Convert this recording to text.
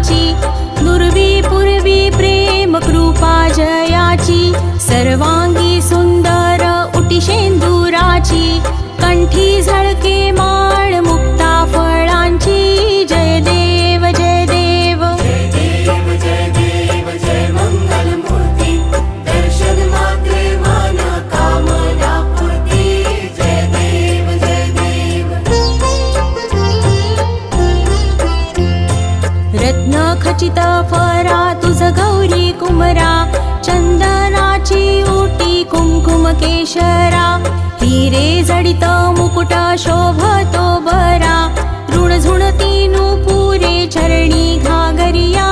फळाची, दुर्वी पूर्वी प्रेम कृपा जयाची, सर्वांगी सुंदर उटी शेंदुराची, कंठी झळके माळ मुक्ता फळांची, जय देव जय देव जय देव जय देव जय मंगल मूर्ती, दर्शन मात्रे मन कामना पूर्ती, जय देव जय देव। रत्न खचित फरा तुझ गौरी कुमरा, चंदनाची ओटी कुंकुम केशरा, हिरे जडित मुकुट शोभतो बरा, ऋण झुणती नुपुरे चरणी घागरिया,